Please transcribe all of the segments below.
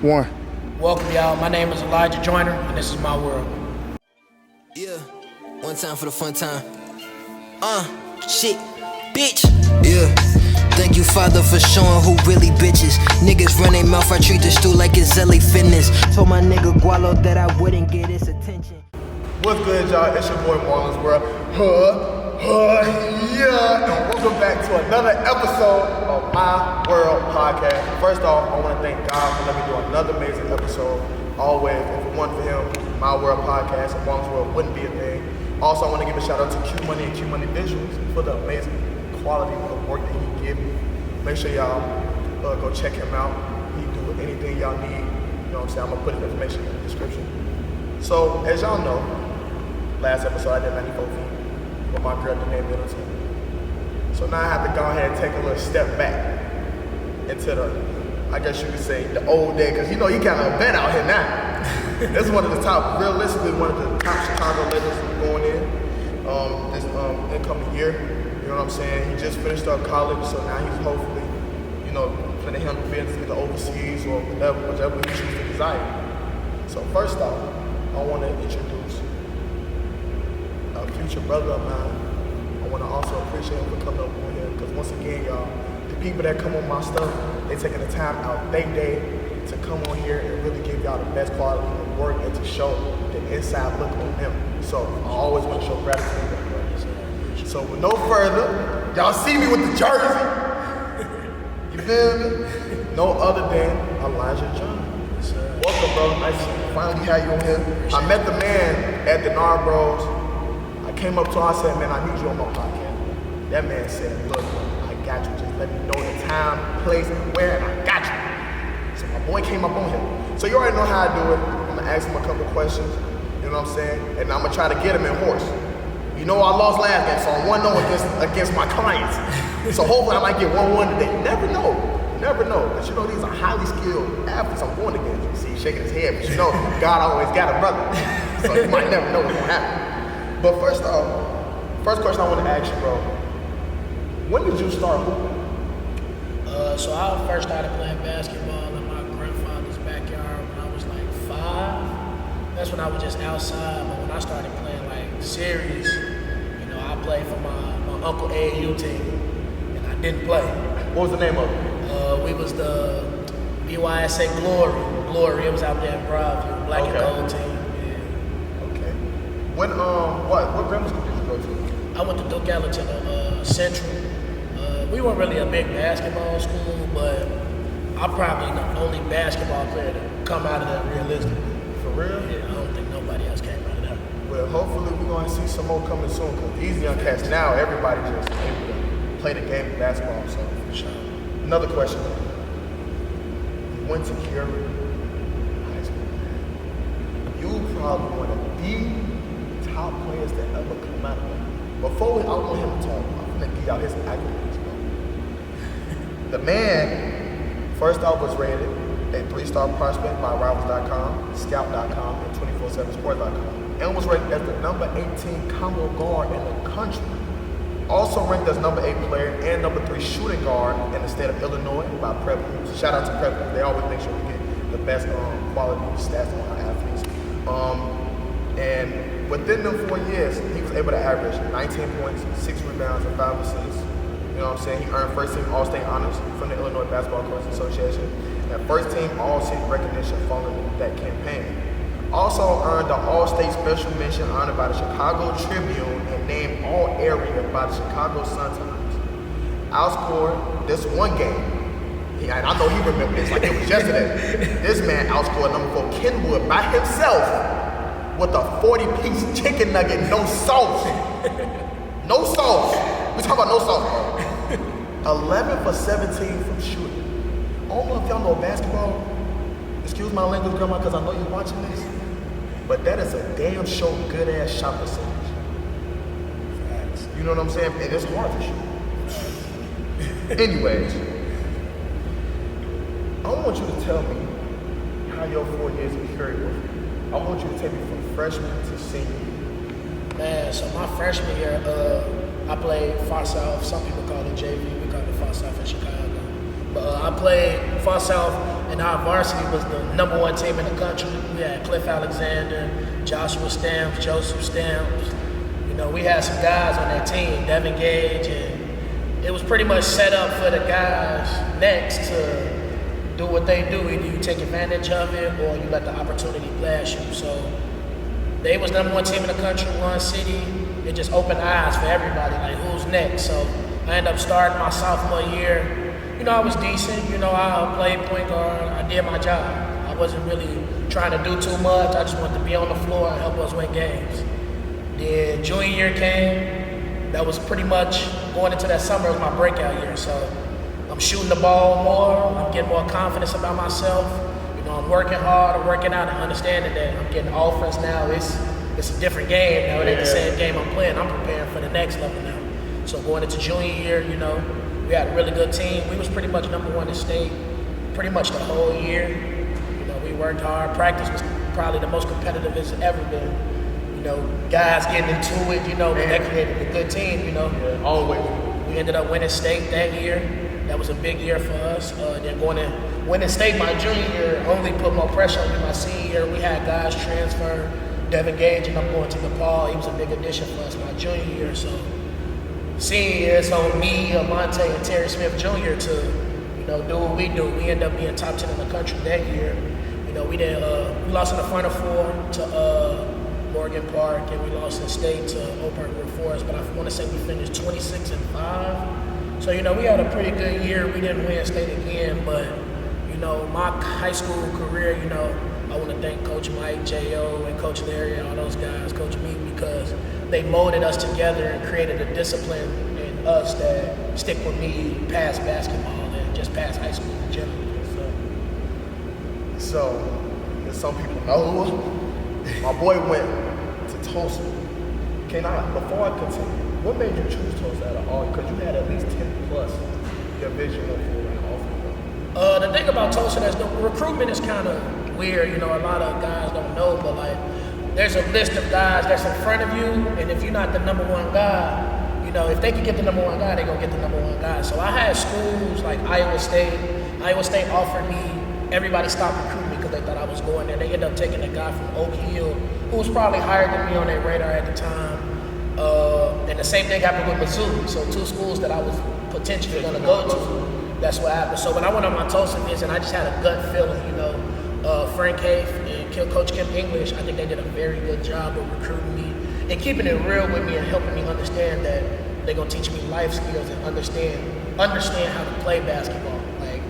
One. Welcome, y'all. My name is Elijah Joyner, and this is my world. Yeah, one time for the fun time. Shit, bitch. Yeah, thank you, Father, for showing who really bitches. Niggas run their mouth, I treat the stool like it's LA Fitness. Told my nigga Gualo that I wouldn't get his attention. What's good, y'all? It's your boy Marlon's World. Yeah, and welcome back to another episode of My World Podcast. First off, I want to thank God for letting me do another amazing episode. Always, if it wasn't for him, My World Podcast and Marlon's World wouldn't be a thing. Also, I want to give a shout out to Q Money and Q Money Visuals for the amazing quality of work that he gives me. Make sure y'all go check him out. He do anything y'all need. You know what I'm saying? I'm going to put his information in the description. So, as y'all know, last episode I did 94 feet with my girl Danae Middleton. So now I have to go ahead and take a little step back into the, I guess you could say, the old day, because you know you kind of a vet out here now. This is one of the top, realistically, one of the top Chicago legends going in this incoming year. You know what I'm saying? He just finished up college, so now he's hopefully, you know, going to handle business either overseas or whichever he chooses to desire. So first off, I want to introduce a future brother of mine. I want to also appreciate him for coming up on here, because once again, y'all, the people that come on my stuff, they taking the time out their day to come on here and really give y'all the best quality of work and to show the inside look on them. So I always want to show gratitude. So with no further, y'all see me with the jersey. You feel me? No other than Elijah Joyner. Welcome, bro. Nice to finally have you on here. I met the man at the Bros. I came up to him, I said, man, I need you on my podcast. That man said, look, I got you. Just let me know the time, place, and where, and I got you. So my boy came up on him. So you already know how I do it. I'm gonna ask him a couple questions, you know what I'm saying? And I'm gonna try to get him in horse. You know I lost last game, so I'm 1-0 against my clients. So hopefully I might get 1-1 today. You never know. You never know. But you know these are highly skilled athletes I'm going against. You see, he's shaking his head, but you know God always got a brother. So you might never know what's gonna happen. But first question I want to ask you, bro. When did you start hooping? So I first started playing basketball in my grandfather's backyard when I was like 5. That's when I was just outside. But when I started playing like series, you know, I played for my Uncle AAU team, and I didn't play. What was the name of it? We was the BYSA Glory. It was out there in Broadview, black and gold team. Yeah. Okay. When what grammar school did you go to? I went to Duke Ellington Central. We weren't really a big basketball school, but I'm probably the only basketball player to come out of that realistically. For real? Yeah, I don't think nobody else came out of that. Well, hopefully we're going to see some more coming soon, because these young cats now, everybody just able to play the game of basketball. So, for sure. Another question. You went to Curie High School. You probably one of the top players that ever come out of it. Before I want him to talk, I'm going to give y'all his accolades. The man, first off, was rated a 3-star prospect by Rivals.com, Scout.com, and 247sports.com, and was rated as the number 18 combo guard in the country. Also ranked as number 8 player and number 3 shooting guard in the state of Illinois by Prep Hoops. Shout out to Prep Hoops. They always make sure we get the best quality stats on our athletes. And within them 4 years, he was able to average 19 points, 6 rebounds, and 5 assists. You know what I'm saying? He earned first team All-State honors from the Illinois Basketball Coaches Association and first team All-City recognition following that campaign. Also earned the All-State Special Mention honor by the Chicago Tribune and named All-Area by the Chicago Sun-Times. Outscored this one game, and I know he remembers this like it was yesterday. This man outscored number 4 Kenwood by himself with a 40-piece chicken nugget, no sauce. No sauce. We talking about no sauce, bro. 11 for 17 from shooting. I don't know if y'all know basketball. Excuse my language, grandma, because I know you're watching this. But that is a damn sure good-ass shot percentage. You know what I'm saying? And it's hard to shoot. Anyways, I want you to tell me how your 4 years of Curie was. I want you to take me from freshman to senior year. Man, so my freshman year, I played Far South. Some people call it JV. We call it Far South in Chicago. But I played Far South and our varsity was the #1 team in the country. We had Cliff Alexander, Joshua Stamps, Joseph Stamps. You know, we had some guys on that team, Devin Gage, and it was pretty much set up for the guys next to do what they do. Either you take advantage of it or you let the opportunity blast you. So they was #1 team in the country, one city. It just opened eyes for everybody, like who's next. So I ended up starting my sophomore year. You know, I was decent. You know, I played point guard. I did my job. I wasn't really trying to do too much. I just wanted to be on the floor and help us win games. Then junior year came. That was pretty much going into that summer was my breakout year. So I'm shooting the ball more. I'm getting more confidence about myself. You know, I'm working hard. I'm working out and understanding that I'm getting offense now. It's a different game now. It ain't the same game I'm playing. I'm preparing for the next level now. So going into junior year, you know, we had a really good team. We was pretty much #1 in state pretty much the whole year. You know, we worked hard. Practice was probably the most competitive it's ever been. You know, guys getting into it, you know, that created a good team, you know. Yeah, always. We ended up winning state that year. That was a big year for us. Then going in winning state my junior year only put more pressure on me my senior year. We had guys transfer. Devin Gage and I'm going to DePaul. He was a big addition for us my junior year. So senior year, it's on me, Monte, and Terry Smith Jr. to, you know, do what we do. We ended up being top 10 in the country that year. You know, we lost in the Final Four to Morgan Park, and we lost in state to Oak Park River Forest. But I want to say we finished 26-5. So, you know, we had a pretty good year. We didn't win state again, but, you know, my high school career, you know, I want to thank Coach Mike, J.O., and Coach Larry, all those guys, Coach Meek, because they molded us together and created a discipline in us that stick with me past basketball and just past high school in general. So, as some people know, my boy went to Tulsa. Before I continue, what made you choose Tulsa out of all? Because you had at least 10 plus Division I and off. The thing about Tulsa is the recruitment is kind of weird. You know, a lot of guys don't know, but like, there's a list of guys that's in front of you, and if you're not the #1 guy, you know, if they can get the #1 guy, they're gonna get the #1 guy. So I had schools like Iowa State. Iowa State offered me, everybody stopped recruiting me because they thought I was going there. They ended up taking a guy from Oak Hill, who was probably higher than me on their radar at the time. And the same thing happened with Missouri. So 2 schools that I was potentially gonna go to, that's what happened. So when I went on my Tulsa visit, I just had a gut feeling, you know. Frank Haith and Coach Kim English, I think they did a very good job of recruiting me and keeping it real with me and helping me understand that they're gonna teach me life skills and understand how to play basketball. Like,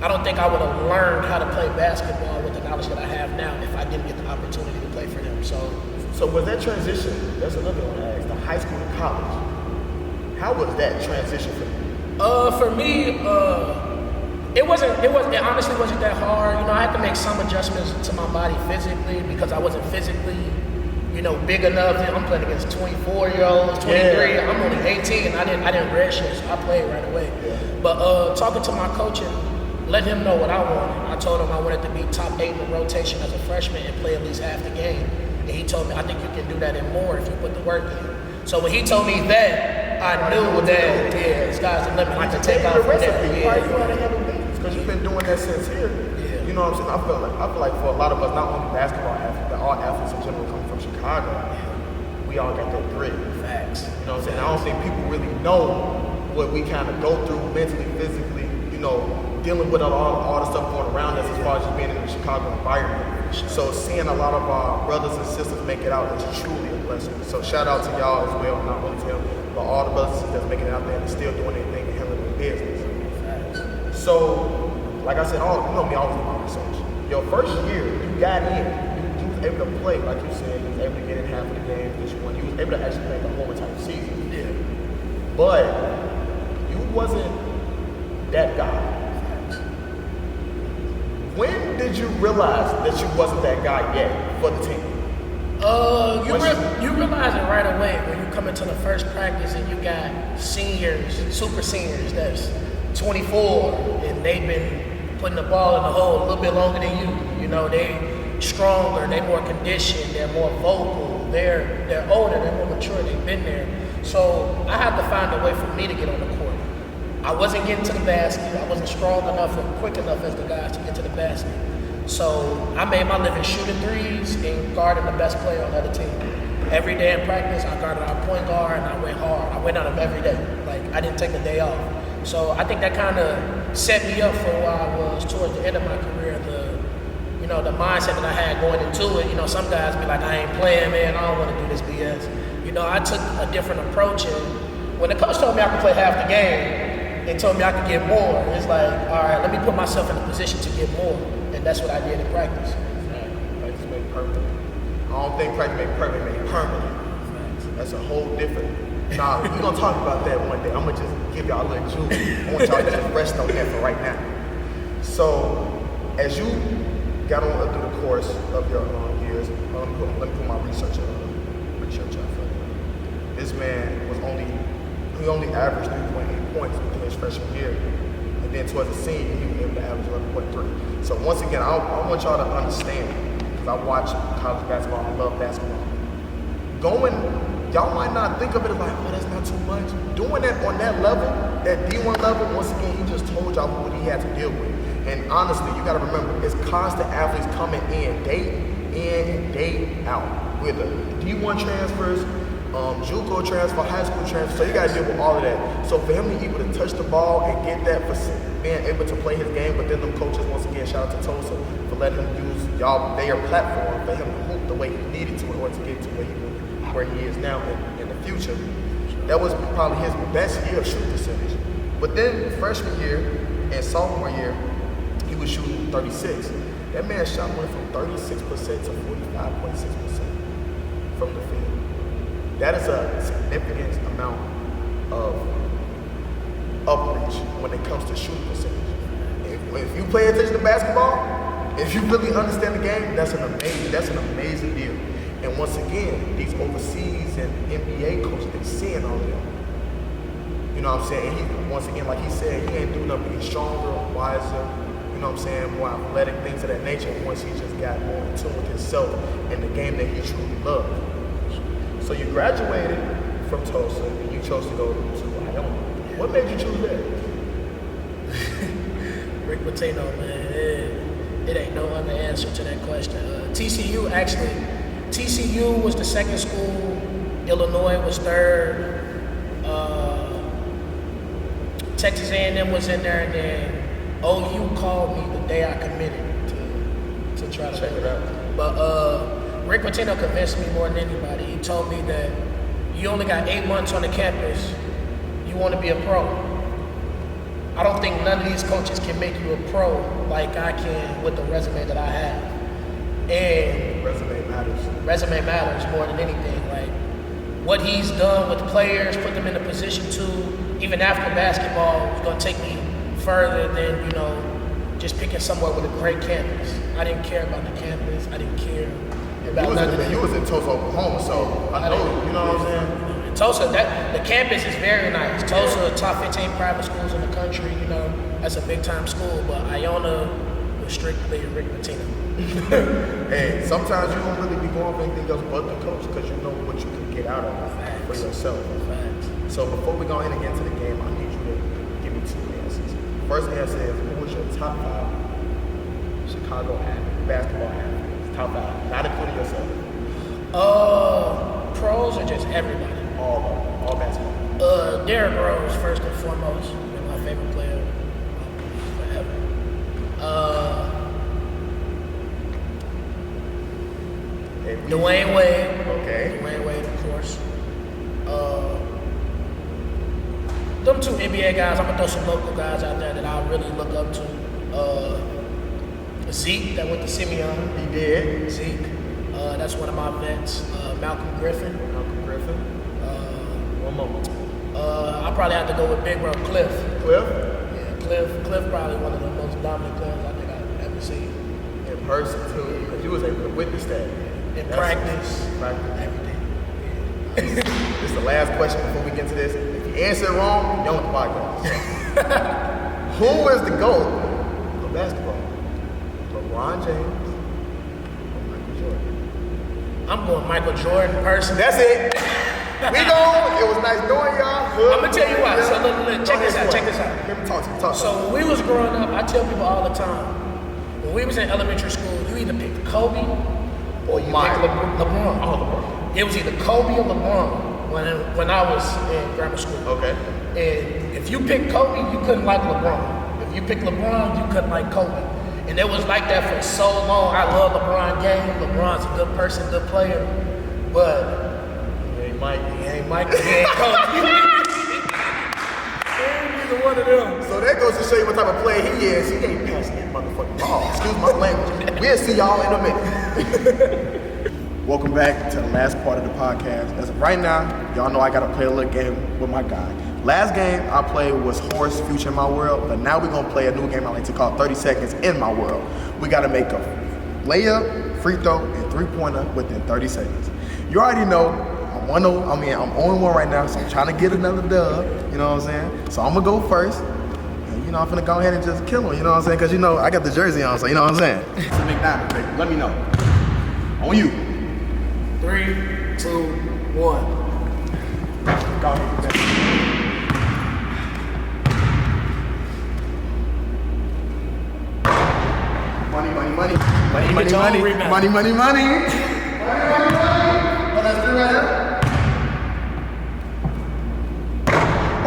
I don't think I would have learned how to play basketball with the knowledge that I have now if I didn't get the opportunity to play for them. So was that transition, that's another one I asked, the high school to college, how was that transition for you? For me, it honestly wasn't that hard. You know, I had to make some adjustments to my body physically because I wasn't physically, you know, big enough. I'm playing against 24-year-olds, 23. Yeah. I'm only 18, and I didn't redshirt, so I played right away. Yeah. But talking to my coach and let him know what I wanted. I told him I wanted to be top 8 in the rotation as a freshman and play at least half the game. And he told me, I think you can do that and more if you put the work in. So when he told me that, I knew that, yeah, the sky's the limit. I could take off from there. Why you want to handle business? Because you've been doing that since here. Yeah. You know what I'm saying? I feel like for a lot of us, not only basketball athletes, but all athletes in general coming from Chicago, we all got that grit. Facts. You know what I'm saying? I don't think people really know what we kind of go through mentally, physically, you know, dealing with all the stuff going around us as far as just being in the Chicago environment. So seeing a lot of our brothers and sisters make it out is truly a blessing. So shout out to y'all as well, not only to him, but all the brothers and sisters that's making it out there and still doing their thing and handling their business. So, like I said, you know me, I always do my research. Your first year, you got in, you was able to play, like you said, you was able to get in half of the games that you won. You was able to actually play the whole entire season. Yeah. But you wasn't that guy. When did you realize that you wasn't that guy yet for the team? You realize it right away when you come into the first practice and you got seniors, super seniors that's 24 and they've been putting the ball in the hole a little bit longer than you. You know, they stronger, they more conditioned, they're more vocal, they're older, they're more mature, they've been there. So I had to find a way for me to get on the court. I wasn't getting to the basket. I wasn't strong enough or quick enough as the guys to get to the basket. So I made my living shooting threes and guarding the best player on the other team. Every day in practice, I guarded our point guard and I went hard. I went on him every day. Like, I didn't take a day off. So I think that kind of set me up for where I was towards the end of my career. The mindset that I had going into it, some guys be like, I ain't playing, man. I don't want to do this BS. I took a different approach. And when the coach told me I could play half the game and told me I could get more, it's like, all right, let me put myself in a position to get more. And that's what I did in practice. Practice make perfect. I don't think practice make perfect, make permanent. That's a whole different. Nah, we're gonna talk about that one day. I'm gonna just give y'all a little juice. I want y'all to just rest on that for right now. So, as you got on through the course of your years, let me put my research out for you. This man he only averaged 3.8 points within his freshman year. And then towards the senior, he was able to average 11.3. So once again, I want y'all to understand, because I watch college basketball, I love basketball. Y'all might not think of it as like, oh, that's not too much. Doing that on that level, that D1 level, once again, he just told y'all what he had to deal with. And honestly, you gotta remember, it's constant athletes coming in and day out. With the D1 transfers, JUCO transfer, high school transfer, so you gotta deal with all of that. So for him to be able to touch the ball and get that for being able to play his game, but then them coaches, once again, shout out to Tulsa for letting him use their platform for him to hoop the way he needed to in order to get to where he is now in the future. That was probably his best year of shooting percentage. But then freshman year and sophomore year, he was shooting 36. That man's shot went from 36% to 45.6% from the field. That is a significant amount of outreach when it comes to shooting percentage. If you pay attention to basketball, if you really understand the game, that's an amazing deal. And once again, these overseas and NBA coaches, they seeing all of them. You know what I'm saying? And he, once again, like he said, he ain't doing nothing but get stronger, wiser, you know what I'm saying, more athletic, things of that nature, once he just got more in tune with himself and the game that he truly loved. So you graduated from Tulsa and you chose to go to Iona. What made you choose that? Rick Pitino, man, it ain't no other answer to that question. TCU was the second school, Illinois was third, Texas A&M was in there, and then OU called me the day I committed to try to check it out. But Rick Pitino convinced me more than anybody. He told me that you only got 8 months on the campus, you want to be a pro. I don't think none of these coaches can make you a pro like I can with the resume that I have. And resume matters more than anything. Like what he's done with players, put them in a position to, even after basketball, is going to take me further than, just picking somewhere with a great campus. I didn't care about the campus. I didn't care about nothing. You was in Tulsa, Oklahoma, so I know, you know what I'm saying? Tulsa, the campus is very nice. Tulsa, top 15 private schools in the country, that's a big time school, but Iona was strictly Rick Pitino. Hey, sometimes you don't really be going for anything else but the coach because you know what you can get out of it for yourself. Facts. So before we go ahead and get into the game, I need you to give me two answers. First answer is, who was your top 5 Chicago basketball athletes? Top 5, not including yourself. Pros or just everybody? All basketball. Derrick Rose, first and foremost, my favorite player forever. Dwayne Wade. Okay. Dwayne Wade, of course. Them two NBA guys, I'm gonna throw some local guys out there that I really look up to. Zeke, that went to Simeon. He did. Zeke. That's one of my vets. Malcolm Griffin. One moment. I'll probably have to go with Big Bro Cliff. Cliff? Yeah, Cliff probably one of the most dominant players I think I've ever seen. In person too, because you was able to witness that. In practice. Everything. This is the last question before we get to this. If you answer it wrong, you're on the podcast. Who is the GOAT of basketball? LeBron James or Michael Jordan? I'm going Michael Jordan personally. That's it. It was nice knowing y'all. I'm gonna tell you why. So look, check this out. Let me talk to you. So when we was growing up, I tell people all the time, when we was in elementary school, you either picked Kobe or you picked LeBron. Oh, LeBron. It was either Kobe or LeBron when I was in grammar school. Okay. And if you picked Kobe, you couldn't like LeBron. If you picked LeBron, you couldn't like Kobe. And it was like that for so long. I love LeBron James. LeBron's a good person, good player. But he ain't Mike, he ain't Kobe. He ain't either one of them. So that goes to show you what type of player he is. He ain't passing that motherfucking ball. Excuse my language. We'll see y'all in a minute. Welcome back to the last part of the podcast. As of right now, y'all know I gotta play a little game with my guy. Last game I played was Horse Future in My World, but now we're gonna play a new game I like to call 30 Seconds in My World. We gotta make a layup, free throw, and three-pointer within 30 seconds. You already know I'm 0-1 right now, so I'm trying to get another dub, you know what I'm saying? So I'm gonna go first. And, I'm finna go ahead and just kill him, you know what I'm saying? Cause I got the jersey on, so you know what I'm saying? It's a McDonald's, baby. Let me know. On you. 3, 2, 1. Go ahead, get that. Money. Oh, that's three right there.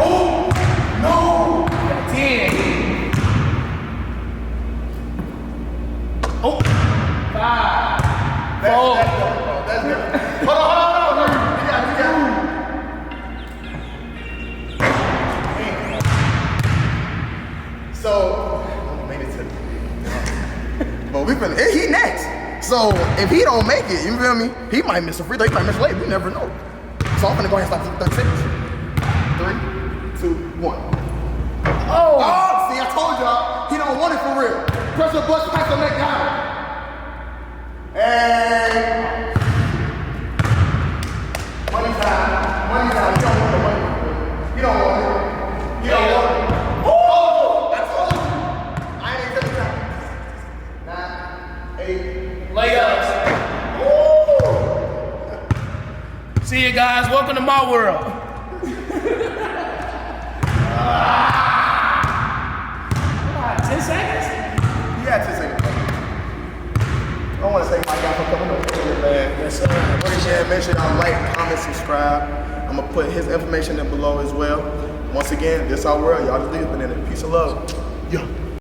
Oh, no. 10. Oh, 5. That's good. Hold on. You got it. So, made it to but we finna, he next. So if he don't make it, you feel me? He might miss a free throw, he might miss a layup, you never know. So I'm gonna go ahead and stop 30 seconds. 3, 2, 1. Oh, see, I told y'all, he don't want it for real. Press the button, pass the neck down. And money time. You don't want it. You don't want it. Oh, I told you. I ain't taking time. 9, 8. Layups. See you guys. Welcome to my world. 10 seconds? Yeah, 10 seconds. I want to thank my guy for coming over, man. Yes, sir. Appreciate it. Make sure y'all like, comment, subscribe. I'm going to put his information in below as well. Once again, this our world. Y'all just leave it in it. Peace and love. Yo.